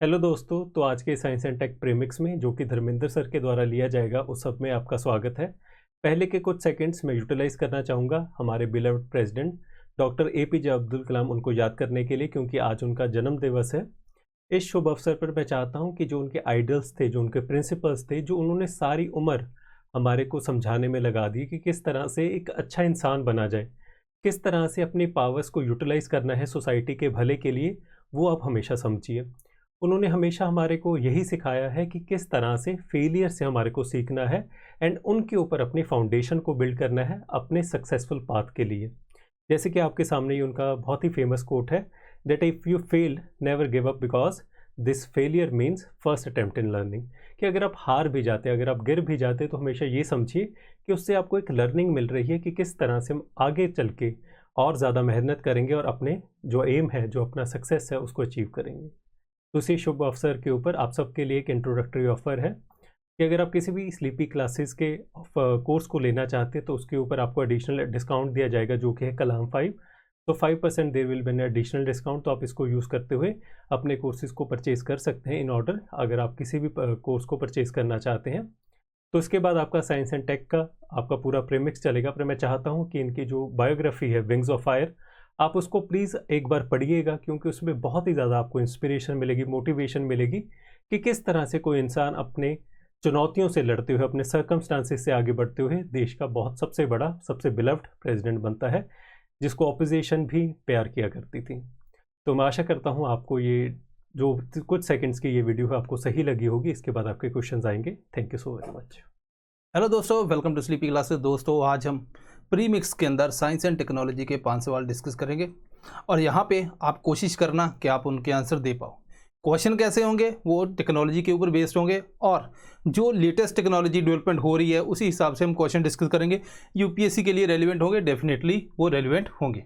Hello दोस्तों। तो आज के साइंस एंड टेक प्रीमिक्स में जो कि धर्मेंद्र सर के द्वारा लिया जाएगा उस सब में आपका स्वागत है। पहले के कुछ सेकंड्स मैं यूटिलाइज करना चाहूँगा हमारे beloved president doctor APJ Abdul Kalam उनको याद करने के लिए, क्योंकि आज उनका जन्म दिवस है। इस शुभ अवसर पर मैं चाहता हूँ कि जो उनके आइडल्स थे, जो उनके प्रिंसिपल्स थे, जो उन्होंने सारी उम्र हमारे को समझाने में लगा दी कि किस तरह से एक अच्छा इंसान बना जाए, किस तरह से अपनी पावर्स को यूटिलाइज करना है सोसाइटी के भले के लिए, वो आप हमेशा समझिए। उन्होंने हमेशा हमारे को यही सिखाया है कि किस तरह से फेलियर से हमारे को सीखना है एंड उनके ऊपर अपनी फाउंडेशन को बिल्ड करना है अपने सक्सेसफुल पाथ के लिए। जैसे कि आपके सामने ही उनका बहुत ही फेमस कोट है that if you fail never give up because this failure means first attempt in learning. कि अगर आप हार भी जाते, अगर आप गिर भी जाते, तो हमेशा ये समझिए कि उससे आपको एक लर्निंग मिल रही है कि किस तरह से हम आगे चल के और ज़्यादा मेहनत करेंगे और अपने जो एम है, जो अपना सक्सेस है, उसको अचीव करेंगे। तो इसी शुभ अवसर के ऊपर आप सबके लिए एक इंट्रोडक्टरी ऑफर है कि अगर आप किसी भी स्लीपी क्लासेस के कोर्स को लेना चाहते हैं तो उसके ऊपर आपको एडिशनल डिस्काउंट दिया जाएगा, जो कि है कलाम 5। तो 5% there will be an additional discount. तो आप इसको यूज़ करते हुए अपने कोर्सेज़ को परचेज़ कर सकते हैं इन ऑर्डर, अगर आप किसी भी कोर्स को परचेज़ करना चाहते हैं। तो इसके बाद आपका साइंस एंड टेक का आपका पूरा प्रीमिक्स चलेगा। पर मैं चाहता हूँ कि इनकी जो बायोग्राफी है विंग्स ऑफ फायर, आप उसको प्लीज़ एक बार पढ़िएगा, क्योंकि उसमें बहुत ही ज़्यादा आपको इंस्पिरेशन मिलेगी, मोटिवेशन मिलेगी कि किस तरह से कोई इंसान अपने चुनौतियों से लड़ते हुए, अपने सर्कमस्टांसेस से आगे बढ़ते हुए देश का बहुत सबसे बड़ा, सबसे बिलव्ड प्रेसिडेंट बनता है, जिसको ऑपोजिशन भी प्यार किया करती थी। तो मैं आशा करता हूँ आपको ये जो कुछ सेकंड्स की ये वीडियो है आपको सही लगी होगी। इसके बाद आपके क्वेश्चंस आएंगे। Thank you so very much. Hello दोस्तों, वेलकम टू स्लीपी क्लासेस। दोस्तों, आज हम प्रीमिक्स के अंदर साइंस एंड टेक्नोलॉजी के 5 सवाल डिस्कस करेंगे और यहाँ पे आप कोशिश करना कि आप उनके आंसर दे पाओ। क्वेश्चन कैसे होंगे, वो टेक्नोलॉजी के ऊपर बेस्ड होंगे और जो लेटेस्ट टेक्नोलॉजी डेवलपमेंट हो रही है उसी हिसाब से हम क्वेश्चन डिस्कस करेंगे। यूपीएससी के लिए रेलिवेंट होंगे, डेफिनेटली वो रेलिवेंट होंगे।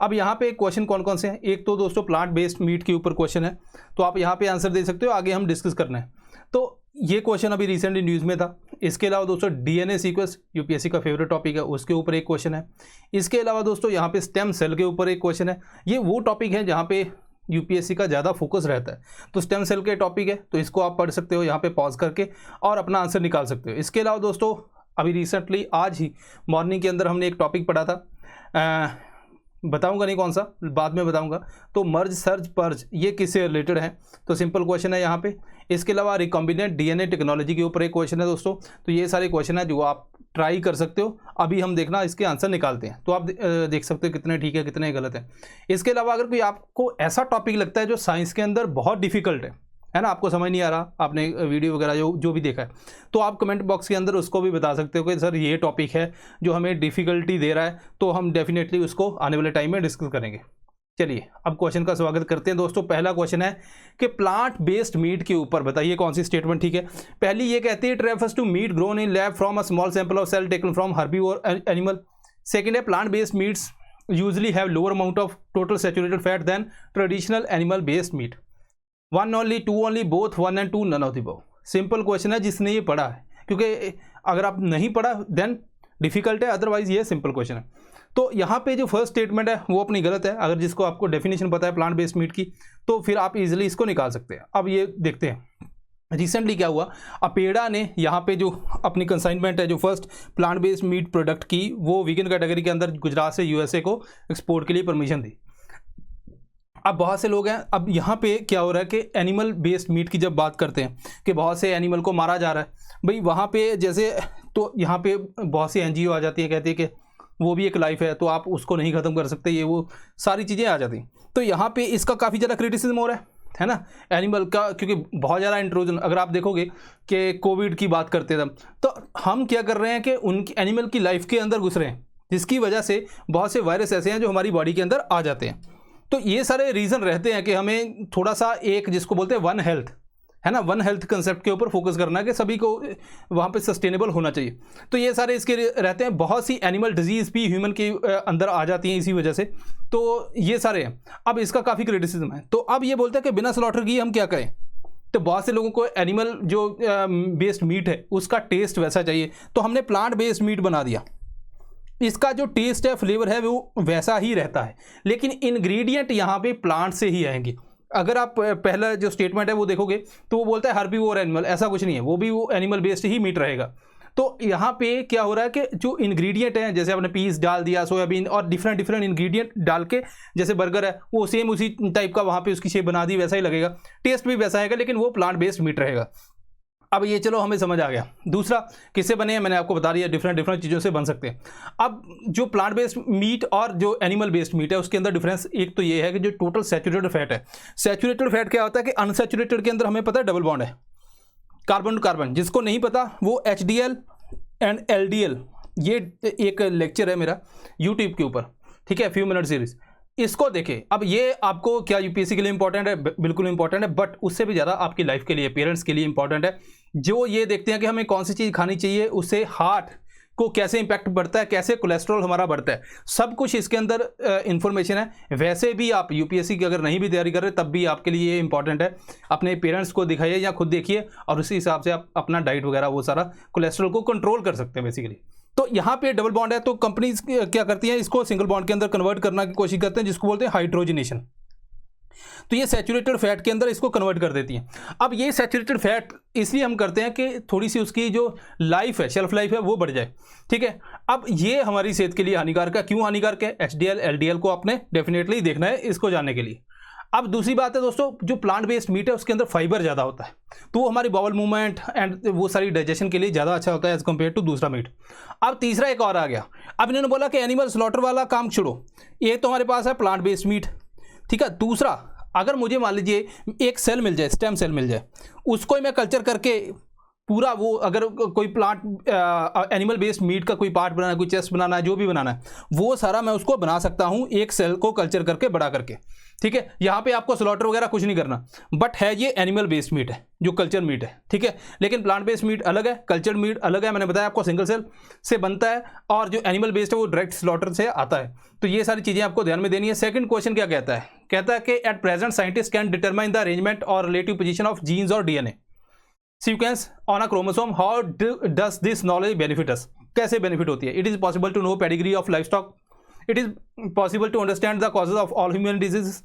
अब यहाँ पे क्वेश्चन कौन कौन से हैं? एक तो दोस्तों प्लांट बेस्ड मीट के ऊपर क्वेश्चन है, तो आप यहाँ पे आंसर दे सकते हो, आगे हम डिस्कस करना है। तो ये क्वेश्चन अभी रिसेंटली न्यूज़ में था। इसके अलावा दोस्तों डीएनए सीक्वेंस यूपीएससी का फेवरेट टॉपिक है, उसके ऊपर एक क्वेश्चन है। इसके अलावा दोस्तों यहाँ पे स्टेम सेल के ऊपर एक क्वेश्चन है। ये वो टॉपिक है जहाँ पे यूपीएससी का ज़्यादा फोकस रहता है, तो स्टेम सेल के टॉपिक है, तो इसको आप पढ़ सकते हो यहाँ पे पॉज करके और अपना आंसर निकाल सकते हो। इसके अलावा दोस्तों अभी रिसेंटली आज ही मॉर्निंग के अंदर हमने एक टॉपिक पढ़ा था, बताऊंगा नहीं कौन सा, बाद में बताऊंगा। तो मर्ज सर्ज पर्ज ये किससे रिलेटेड है? तो सिंपल क्वेश्चन है यहाँ पे। इसके अलावा रिकॉम्बिनेंट डीएनए टेक्नोलॉजी के ऊपर एक क्वेश्चन है दोस्तों। तो ये सारे क्वेश्चन है जो आप ट्राई कर सकते हो। अभी हम देखना इसके आंसर निकालते हैं, तो आप देख सकते हो कितने ठीक है कितने गलत है। इसके अलावा अगर कोई आपको ऐसा टॉपिक लगता है जो साइंस के अंदर बहुत डिफिकल्ट है ना, आपको समझ नहीं आ रहा, आपने वीडियो वगैरह जो भी देखा है, तो आप कमेंट बॉक्स के अंदर उसको भी बता सकते हो कि सर ये टॉपिक है जो हमें डिफ़िकल्टी दे रहा है, तो हम डेफिनेटली उसको आने वाले टाइम में डिस्कस करेंगे। चलिए अब क्वेश्चन का स्वागत करते हैं दोस्तों। पहला क्वेश्चन है कि प्लांट बेस्ड मीट के ऊपर बताइए कौन सी स्टेटमेंट ठीक है। पहली ये कहती है it refers to meat grown in lab from a small sample of cell taken from herbivore animal. Second है plant based meats usually have lower amount of total saturated fat than traditional animal based meat. One only, two only, both, one and two, none of the above. Simple question है जिसने ये पढ़ा है, क्योंकि अगर आप नहीं पढ़ा देन डिफिकल्ट है, अदरवाइज ये सिंपल क्वेश्चन है। तो यहाँ पे जो फर्स्ट स्टेटमेंट है वो अपनी गलत है। अगर जिसको आपको डेफिनेशन पता है प्लांट बेस्ड मीट की, तो फिर आप इजीली इसको निकाल सकते हैं। अब ये देखते हैं रिसेंटली क्या हुआ। अपेड़ा ने यहाँ पे जो अपनी कंसाइनमेंट है, जो first plant based meat product की, वो वीगन कैटेगरी के अंदर गुजरात से यूएसए को एक्सपोर्ट के लिए परमिशन दी। अब बहुत से लोग हैं, अब यहाँ पे क्या हो रहा है कि एनिमल बेस्ड मीट की जब बात करते हैं कि बहुत से एनिमल को मारा जा रहा है, भाई वहाँ पे जैसे, तो यहाँ पे बहुत सी एनजीओ आ जाती है, कहती है कि वो भी एक लाइफ है, तो आप उसको नहीं ख़त्म कर सकते, ये वो सारी चीज़ें आ जाती हैं। तो यहाँ पे इसका काफ़ी ज़्यादा क्रिटिसिज्म हो रहा है ना एनिमल का, क्योंकि बहुत ज़्यादा इंट्रोजन। अगर आप देखोगे कि कोविड की बात करते थे, तो हम क्या कर रहे हैं कि उनकी एनिमल की लाइफ के अंदर घुस रहे हैं, जिसकी वजह से बहुत से वायरस ऐसे हैं जो हमारी बॉडी के अंदर आ जाते हैं। तो ये सारे रीज़न रहते हैं कि हमें थोड़ा सा एक जिसको बोलते हैं वन हेल्थ, है ना, वन हेल्थ कंसेप्ट के ऊपर फोकस करना है कि सभी को वहाँ पे सस्टेनेबल होना चाहिए। तो ये सारे इसके रहते हैं। बहुत सी एनिमल डिजीज़ भी ह्यूमन के अंदर आ जाती हैं इसी वजह से, तो ये सारे हैं। अब इसका काफ़ी क्रिटिसिज्म है। तो अब ये बोलते हैं कि बिना स्लॉटर किए हम क्या करें। तो बहुत से लोगों को एनिमल जो बेस्ड मीट है उसका टेस्ट वैसा चाहिए, तो हमने प्लांट बेस्ड मीट बना दिया। इसका जो टेस्ट है, फ्लेवर है, वो वैसा ही रहता है, लेकिन इंग्रेडिएंट यहाँ पे प्लांट से ही आएंगे। अगर आप पहला जो स्टेटमेंट है वो देखोगे तो वो बोलता है हर्बीवोर एनिमल, ऐसा कुछ नहीं है, वो भी वो एनिमल बेस्ड ही मीट रहेगा। तो यहाँ पे क्या हो रहा है कि जो इंग्रेडिएंट हैं, जैसे आपने पीस डाल दिया, सोयाबीन और डिफरेंट डिफरेंट इंग्रेडिएंट डाल के, जैसे बर्गर है वो सेम उसी टाइप का वहाँ पे उसकी शेप बना दी, वैसा ही लगेगा, टेस्ट भी वैसा आएगा, लेकिन वो प्लांट बेस्ड मीट रहेगा। अब ये चलो हमें समझ आ गया। दूसरा किससे बने हैं मैंने आपको बता दिया, डिफरेंट डिफरेंट चीज़ों से बन सकते हैं। अब जो प्लांट बेस्ड मीट और जो एनिमल बेस्ड मीट है उसके अंदर डिफरेंस एक तो ये है कि जो टोटल सैचुरेटेड फैट है, सैचुरेटेड फैट क्या होता है कि अनसैचुरेटेड के अंदर हमें पता है डबल बॉन्ड है, कार्बन टू कार्बन। जिसको नहीं पता वो HDL एंड LDL, ये एक लेक्चर है मेरा यूट्यूब के ऊपर, ठीक है, फ्यू मिनट सीरीज, इसको देखें। अब ये आपको क्या यूपीएससी के लिए इंपॉर्टेंट है, बिल्कुल इंपॉर्टेंट है, बट उससे भी ज़्यादा आपकी लाइफ के लिए, पेरेंट्स के लिए इंपॉर्टेंट है, जो ये देखते हैं कि हमें कौन सी चीज़ खानी चाहिए, उससे हार्ट को कैसे इंपैक्ट बढ़ता है, कैसे कोलेस्ट्रॉल हमारा बढ़ता है, सब कुछ इसके अंदर इंफॉर्मेशन है। वैसे भी आप यूपीएससी की अगर नहीं भी तैयारी कर रहे तब भी आपके लिए ये इंपॉर्टेंट है। अपने पेरेंट्स को दिखाइए या खुद देखिए और उसी हिसाब से आप अपना डाइट वगैरह वो सारा कोलेस्ट्रॉल को कंट्रोल कर सकते हैं बेसिकली। तो यहाँ पे डबल बॉन्ड है, तो कंपनीज क्या करती हैं, इसको सिंगल बॉन्ड के अंदर कन्वर्ट करने की कोशिश करते हैं, जिसको बोलते हैं हाइड्रोजनेशन। तो ये सैचुरेटेड फैट के अंदर इसको कन्वर्ट कर देती हैं। अब ये सैचुरेटेड फैट इसलिए हम करते हैं कि थोड़ी सी उसकी जो लाइफ है, शेल्फ लाइफ है, वो बढ़ जाए, ठीक है। अब ये हमारी सेहत के लिए हानिकारक है। क्यों हानिकारक है? HDL LDL को आपने डेफिनेटली देखना है इसको जानने के लिए। अब दूसरी बात है दोस्तों, जो प्लांट बेस्ड मीट है उसके अंदर फाइबर ज़्यादा होता है, तो वो हमारी बाउल मूवमेंट एंड वो सारी डाइजेशन के लिए ज़्यादा अच्छा होता है एज कम्पेयर टू दूसरा मीट। अब तीसरा एक और आ गया। अब इन्होंने बोला कि एनिमल स्लॉटर वाला काम छोड़ो, ये तो हमारे पास है प्लांट बेस्ड मीट, ठीक है। दूसरा, अगर मुझे मान लीजिए एक सेल मिल जाए, स्टेम सेल मिल जाए, उसको मैं कल्चर करके पूरा वो, अगर कोई प्लांट एनिमल बेस्ड मीट का कोई पार्ट बनाना है, कोई चेस्ट बनाना है, जो भी बनाना है, वो सारा मैं उसको बना सकता हूँ एक सेल को कल्चर करके, बड़ा करके, ठीक है। यहाँ पे आपको स्लॉटर वगैरह कुछ नहीं करना, बट है ये एनिमल बेस्ड मीट है, जो कल्चर मीट है, ठीक है। लेकिन प्लांट बेस्ड मीट अलग है, कल्चर्ड मीट अलग है। मैंने बताया आपको सिंगल सेल से बनता है, और जो एनिमल बेस्ड है वो डायरेक्ट स्लॉटर से आता है। तो ये सारी चीज़ें आपको ध्यान में देनी है। सेकंड क्वेश्चन क्या कहता है? कहता है कि at present scientist can determine the arrangement और रिलेटिव पोजीशन ऑफ जीन्स और DNA sequence on a chromosome, how does this knowledge benefit us? कैसे बेनिफिट होती है? It is possible to know pedigree of livestock, it is possible to understand the causes of all human disease.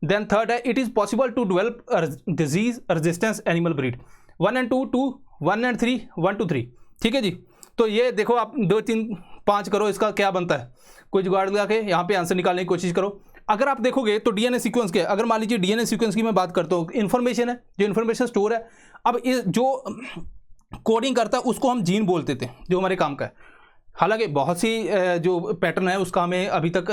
Then third है, it is possible to develop disease resistance animal breed. 1 and 2 2, 1 and 3 1 to 3, ठीक है जी। तो ये देखो, आप 2 3 5 करो, इसका क्या बनता है, कोई जुगाड़ लगा के यहाँ पे आंसर निकालने की कोशिश करो। अगर आप देखोगे तो DNA सीक्वेंस के, अगर मान लीजिए DNA सीक्वेंस की मैं बात करता हूँ, इन्फॉर्मेशन है, जो इन्फॉर्मेशन स्टोर है। अब जो कोडिंग करता है उसको हम जीन बोलते थे, जो हमारे काम का है। हालांकि बहुत सी जो पैटर्न है उसका हमें अभी तक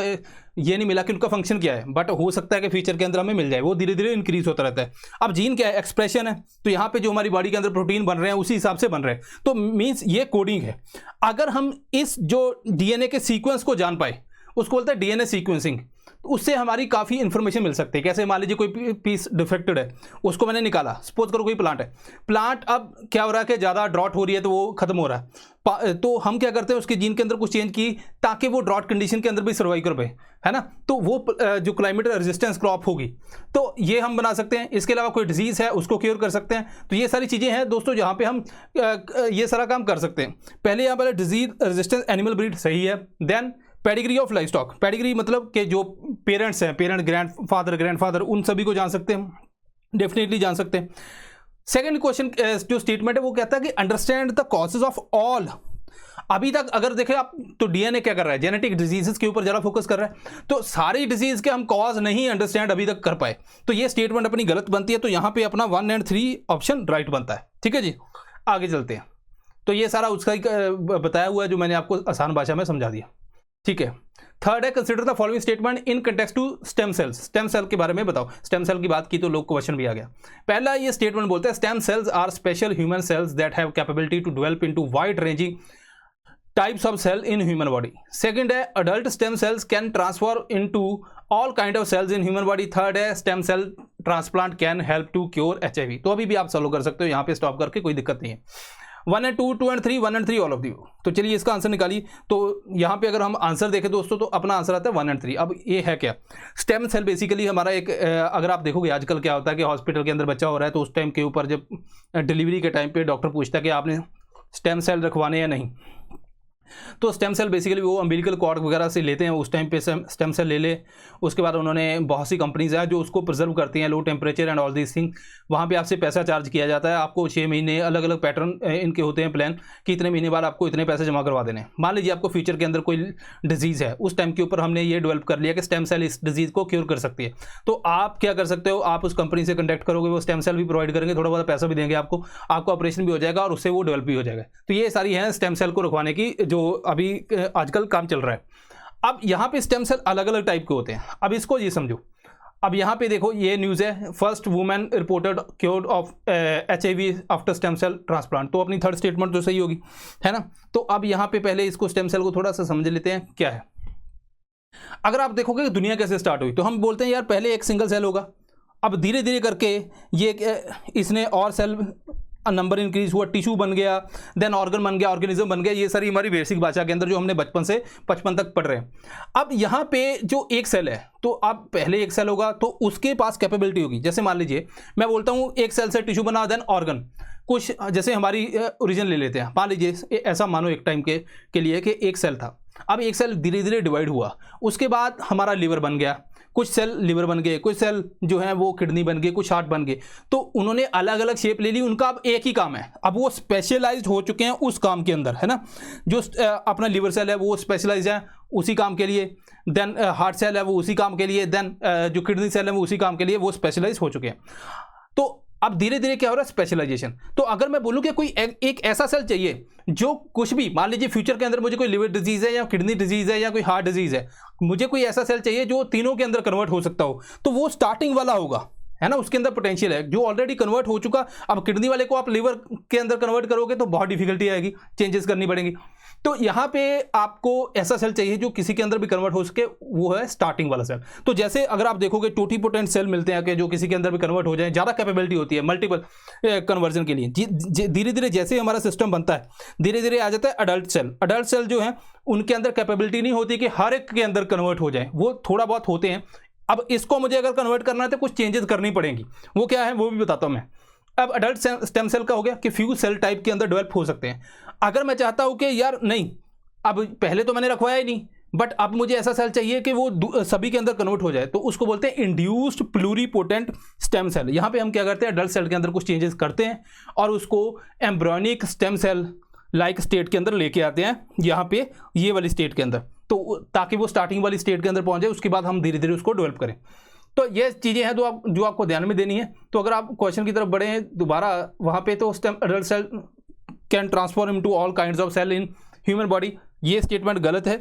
ये नहीं मिला कि उनका फंक्शन क्या है, बट हो सकता है कि फ्यूचर के अंदर हमें मिल जाए। वो धीरे धीरे इंक्रीज होता रहता है। अब जीन क्या है? एक्सप्रेशन है। तो यहाँ पे जो हमारी बॉडी के अंदर प्रोटीन बन रहे हैं उसी हिसाब से बन रहे हैं, तो मीन्स ये कोडिंग है। अगर हम इस जो DNA के सीक्वेंस को जान पाए, उसको बोलते हैं DNA सीक्वेंसिंग। उससे हमारी काफ़ी इन्फॉर्मेशन मिल सकती है। कैसे? मान लीजिए कोई पीस डिफेक्टेड है, उसको मैंने निकाला, सपोज करो कोई प्लांट है, प्लांट अब क्या हो रहा है कि ज़्यादा ड्रॉट हो रही है तो वो खत्म हो रहा है, तो हम क्या करते हैं, उसके जीन के अंदर कुछ चेंज की ताकि वो ड्रॉट कंडीशन के अंदर भी सर्वाइव कर पाए, है ना। तो वो जो क्लाइमेट रेजिस्टेंस क्रॉप होगी, तो ये हम बना सकते हैं। इसके अलावा कोई डिजीज़ है उसको क्योर कर सकते हैं। तो ये सारी चीज़ें हैं दोस्तों जहाँ पे हम ये सारा काम कर सकते हैं। पहले यहाँ पर डिजीज रेजिस्टेंस एनिमल ब्रीड सही है। Then pedigree of livestock, pedigree मतलब कि जो पेरेंट्स हैं, पेरेंट, ग्रैंडफादर, उन सभी को जान सकते हैं, डेफिनेटली जान सकते हैं। सेकंड क्वेश्चन जो स्टेटमेंट है वो कहता है कि understand the causes of all. अभी तक अगर देखें आप तो DNA क्या कर रहा है? जेनेटिक डिजीजेस के ऊपर ज़्यादा फोकस कर रहा है। तो सारी डिजीज के हम कॉज नहीं अंडरस्टैंड अभी तक कर पाए, तो ये स्टेटमेंट अपनी गलत बनती है। तो यहाँ पे अपना 1 and 3 ऑप्शन राइट बनता है, ठीक है जी। आगे चलते हैं। तो ये सारा उसका बताया हुआ है जो मैंने आपको आसान भाषा में समझा दिया, ठीक है। थर्ड है, consider the following statement in context to stem cells. Stem cell के बारे में बताओ। स्टेम सेल की बात की तो लोग क्वेश्चन भी आ गया। पहला ये स्टेटमेंट बोलता है stem cells are special human cells that have capability to develop into wide ranging types of cell in human body. Second है, adult stem cells can transform into all kind of cells in human body. Third है, stem cell transplant can help to cure HIV। तो अभी भी आप solve कर सकते हो, यहाँ पे स्टॉप करके, कोई दिक्कत नहीं है। 1 and 2, 2 and 3, 1 and 3 all of the. तो चलिए इसका आंसर निकालिए। तो यहाँ पे अगर हम आंसर देखें दोस्तों तो अपना आंसर आता है 1 and 3। अब ये है क्या? स्टेम सेल बेसिकली हमारा एक, अगर आप देखोगे आजकल क्या होता है कि हॉस्पिटल के अंदर बच्चा हो रहा है तो उस टाइम के ऊपर जब डिलीवरी के टाइम पे डॉक्टर पूछता है कि आपने स्टेम सेल रखवाने या नहीं, तो स्टेम सेल बेसिकली वो अम्बिलिकल कॉर्ड वगैरह से लेते हैं, उस टाइम पे स्टेम सेल ले ले। उसके बाद उन्होंने बहुत सी कंपनीज हैं जो उसको प्रिजर्व करती हैं, low temperature and all this thing. वहाँ पे आपसे पैसा चार्ज किया जाता है, आपको 6 महीने अलग अलग पैटर्न इनके होते हैं प्लान कि इतने महीने बाद आपको इतने पैसे जमा करवा देने। मान लीजिए आपको फ्यूचर के अंदर कोई डिजीज़ है, उस टाइम के ऊपर हमने ये डेवलप कर लिया कि स्टेम सेल इस डिजीज़ को क्योर कर सकती है, तो आप क्या कर सकते हो, आप उस कंपनी से कॉन्टैक्ट करोगे, वो स्टेम सेल भी प्रोवाइड करेंगे, थोड़ा बहुत पैसा भी देंगे आपको ऑपरेशन भी हो जाएगा और उससे वो डेवलप भी हो जाएगा। तो ये सारी है स्टेम सेल को रखवाने की जो अभी आजकल काम चल रहा है। अब यहाँ पे स्टेम सेल अलग अलग टाइप के होते हैं। अब इसको ये समझो, अब यहाँ पे देखो ये न्यूज़ है, first women reported cured of HIV after stem cell transplant. तो अपनी थर्ड स्टेटमेंट तो सही होगी, है ना। तो अब यहाँ पे पहले इसको स्टेम सेल को थोड़ा सा समझ लेते हैं क्या है। अगर आप देखोगे कि दुनिया कैसे स्टार्ट हुई, तो हम बोलते हैं यार पहले एक सिंगल सेल होगा, अब धीरे धीरे करके ये इसने और सेल नंबर इंक्रीज हुआ, टिश्यू बन गया, देन ऑर्गन बन गया, ऑर्गेनिज्म बन गया। ये सारी हमारी बेसिक भाषा के अंदर जो हमने बचपन से 55 तक पढ़ रहे हैं। अब यहाँ पे जो एक सेल है, तो अब पहले एक सेल होगा तो उसके पास कैपेबिलिटी होगी। जैसे मान लीजिए मैं बोलता हूँ एक सेल से टिश्यू बना, देन ऑर्गन, कुछ जैसे हमारी ओरिजिन ले लेते हैं। मान लीजिए ऐसा मानो एक टाइम के लिए कि एक सेल था, अब एक सेल धीरे धीरे डिवाइड हुआ, उसके बाद हमारा लिवर बन गया, कुछ सेल लिवर बन गए, कुछ सेल जो है वो किडनी बन गए, कुछ हार्ट बन गए। तो उन्होंने अलग अलग शेप ले ली, उनका अब एक ही काम है, अब वो स्पेशलाइज्ड हो चुके हैं उस काम के अंदर, है ना। जो अपना लिवर सेल है वो स्पेशलाइज्ड है उसी काम के लिए, देन हार्ट सेल है वो उसी काम के लिए, देन जो किडनी सेल है वो उसी काम के लिए, वो स्पेशलाइज हो चुके हैं। तो अब धीरे धीरे क्या हो रहा है, स्पेशलाइजेशन। तो अगर मैं बोलूं कि कोई एक ऐसा सेल चाहिए जो कुछ भी, मान लीजिए फ्यूचर के अंदर मुझे कोई लिवर डिजीज है या किडनी डिजीज है या कोई हार्ट डिजीज है, मुझे कोई ऐसा सेल चाहिए जो तीनों के अंदर कन्वर्ट हो सकता हो, तो वो स्टार्टिंग वाला होगा, है ना। उसके अंदर पोटेंशियल है, जो ऑलरेडी कन्वर्ट हो चुका। अब किडनी वाले को आप लिवर के अंदर कन्वर्ट करोगे तो बहुत डिफिकल्टी आएगी, चेंजेस करनी पड़ेंगी। तो यहाँ पे आपको ऐसा सेल चाहिए जो किसी के अंदर भी कन्वर्ट हो सके, वो है स्टार्टिंग वाला सेल। तो जैसे अगर आप देखोगे टोटीपोटेंट सेल मिलते हैं कि जो किसी के अंदर भी कन्वर्ट हो जाए, ज़्यादा कैपेबिलिटी होती है मल्टीपल कन्वर्जन के लिए। धीरे धीरे जैसे हमारा सिस्टम बनता है, धीरे धीरे आ जाता है अडल्ट सेल। अडल्ट सेल जो है उनके अंदर कैपेबिलिटी नहीं होती कि हर एक के अंदर कन्वर्ट हो जाए, वो थोड़ा बहुत होते हैं। अब इसको मुझे अगर कन्वर्ट करना है तो कुछ चेंजेस करनी पड़ेंगी, वो क्या है वो भी बताता हूं मैं। अब अडल्ट स्टेम सेल का हो गया कि फ्यू सेल टाइप के अंदर डेवलप हो सकते हैं। अगर मैं चाहता हूं कि यार नहीं, अब पहले तो मैंने रखवाया ही नहीं, बट अब मुझे ऐसा सेल चाहिए कि वो सभी के अंदर कन्वर्ट हो जाए, तो उसको बोलते हैं इंड्यूस्ड प्लूरीपोटेंट स्टेम सेल। यहाँ पे हम क्या करते हैं, अडल्ट सेल के अंदर कुछ चेंजेस करते हैं और उसको embryonic stem cell like state के अंदर लेके आते हैं, यहाँ पे ये वाली स्टेट के अंदर, तो ताकि वो स्टार्टिंग वाली स्टेट के अंदर पहुंच जाए, उसके बाद हम धीरे धीरे उसको डेवलप करें। तो ये चीज़ें हैं जो आपको ध्यान में देनी है। तो अगर आप क्वेश्चन की तरफ बढ़े दोबारा वहाँ पे, तो stem adult cell can transform into all kinds of cell in human body, ये स्टेटमेंट गलत है।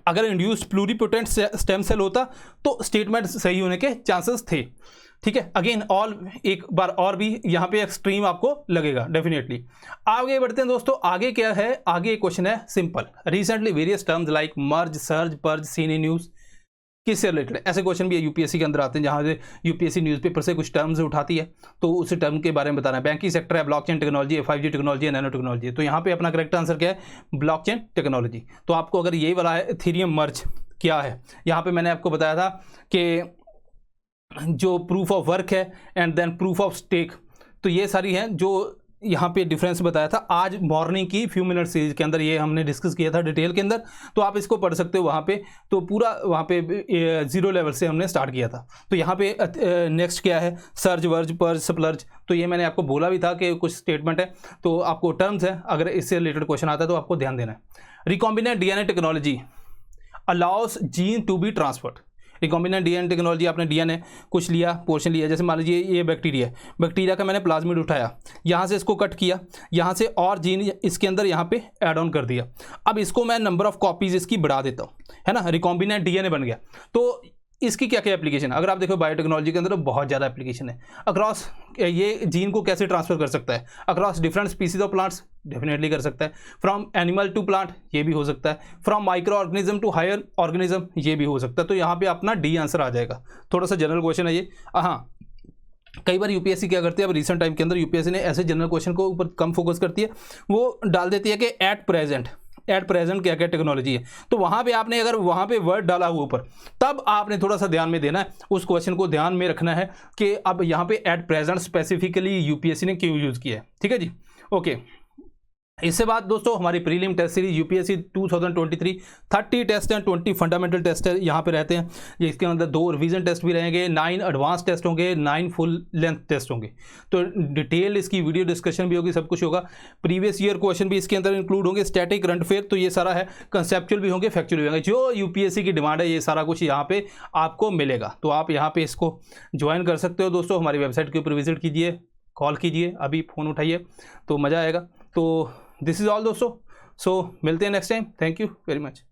अगर इंड्यूस्ड प्लूरीपोटेंट स्टेम सेल होता तो स्टेटमेंट सही होने के चांसेस थे, ठीक है। अगेन ऑल एक बार और भी यहाँ पे एक्सट्रीम आपको लगेगा डेफिनेटली। आगे बढ़ते हैं दोस्तों, आगे क्या है, आगे क्वेश्चन है simple. Recently various terms like merge, surge, purge seen in news, किससे रिलेटेड? ऐसे क्वेश्चन भी यूपीएससी के अंदर आते हैं, जहाँ से यूपीएससी न्यूज़पेपर से कुछ टर्म्स उठाती है, तो उस टर्म के बारे में बताना है। बैंकिंग सेक्टर है, ब्लॉकचेन टेक्नोलॉजी है, 5G टेक्नोलॉजी है, नैनो टेक्नोलॉजी है। तो यहाँ पे अपना करेक्ट आंसर क्या है, ब्लॉकचेन टेक्नोलॉजी। तो आपको अगर यही वाला है एथेरियम मर्ज क्या है, यहाँ पे मैंने आपको बताया था कि जो प्रूफ ऑफ वर्क है and then proof of stake, तो ये सारी हैं जो यहाँ पे डिफरेंस बताया था। आज मॉर्निंग की फ्यू मिनट सीरीज के अंदर ये हमने डिस्कस किया था डिटेल के अंदर, तो आप इसको पढ़ सकते हो वहाँ पे। तो पूरा वहाँ पे 0 लेवल से हमने स्टार्ट किया था। तो यहाँ पे नेक्स्ट क्या है, सर्ज, वर्ज, पर्ज, सप्लर्ज। तो ये मैंने आपको बोला भी था कि कुछ स्टेटमेंट है, तो आपको टर्म्स है, अगर इससे रिलेटेड क्वेश्चन आता है तो आपको ध्यान देना है। Recombinant DNA technology allows gene to be transferred. Recombinant DNA technology, आपने डीएनए कुछ लिया, पोर्शन लिया, जैसे मान लीजिए ये बैक्टीरिया है, बैक्टीरिया का मैंने प्लाज्मिड उठाया, यहाँ से इसको कट किया, यहाँ से और जीन इसके अंदर यहाँ पे ऐड ऑन कर दिया। अब इसको मैं नंबर ऑफ कॉपीज इसकी बढ़ा देता हूँ, है ना, रिकॉम्बिनेंट डीएनए बन गया। तो इसकी क्या क्या एप्लीकेशन है, अगर आप देखो बायोटेक्नोलॉजी के अंदर बहुत ज़्यादा एप्लीकेशन है। अक्रॉस ये जीन को कैसे ट्रांसफर कर सकता है, across different species of plants definitely कर सकता है। फ्रॉम एनिमल टू प्लांट ये भी हो सकता है। From micro organism to higher organism ये भी हो सकता है। तो यहाँ पे अपना डी आंसर आ जाएगा। थोड़ा सा जनरल क्वेश्चन है ये। हाँ, कई बार यूपीएससी क्या करती है, अब रिसेंट टाइम के अंदर यूपीएससी ने ऐसे जनरल क्वेश्चन को ऊपर कम फोकस करती है, वो डाल देती है कि एट प्रेजेंट क्या क्या टेक्नोलॉजी है। तो वहाँ पे आपने अगर वहाँ पे वर्ड डाला हुआ ऊपर, तब आपने थोड़ा सा ध्यान में देना है, उस क्वेश्चन को ध्यान में रखना है कि अब यहाँ पे एट प्रेजेंट स्पेसिफिकली यूपीएससी ने क्यों यूज़ किया है। ठीक है जी, ओके। इससे बाद दोस्तों हमारी prelim test series UPSC 2023 30 test हैं, 20 फंडामेंटल टेस्ट है यहाँ पे रहते हैं। ये इसके अंदर 2 रिवीजन टेस्ट भी रहेंगे, 9 एडवांस टेस्ट होंगे, 9 फुल लेंथ टेस्ट होंगे। तो डिटेल इसकी वीडियो डिस्कशन भी होगी, सब कुछ होगा। प्रीवियस ईयर क्वेश्चन भी इसके अंदर इंक्लूड होंगे, स्टैटिक करंट अफेयर, तो ये सारा है। कंसेप्चुअल भी होंगे, फैक्चुअल भी होंगे। जो यूपीएससी की डिमांड है ये सारा कुछ यहाँ पे आपको मिलेगा। तो आप यहाँ पे इसको ज्वाइन कर सकते हो दोस्तों। हमारी वेबसाइट के ऊपर विजिट कीजिए, कॉल कीजिए, अभी फ़ोन उठाइए तो मज़ा आएगा। तो दिस इज़ ऑल दोस्तों। सो मिलते हैं next time. Thank you very much.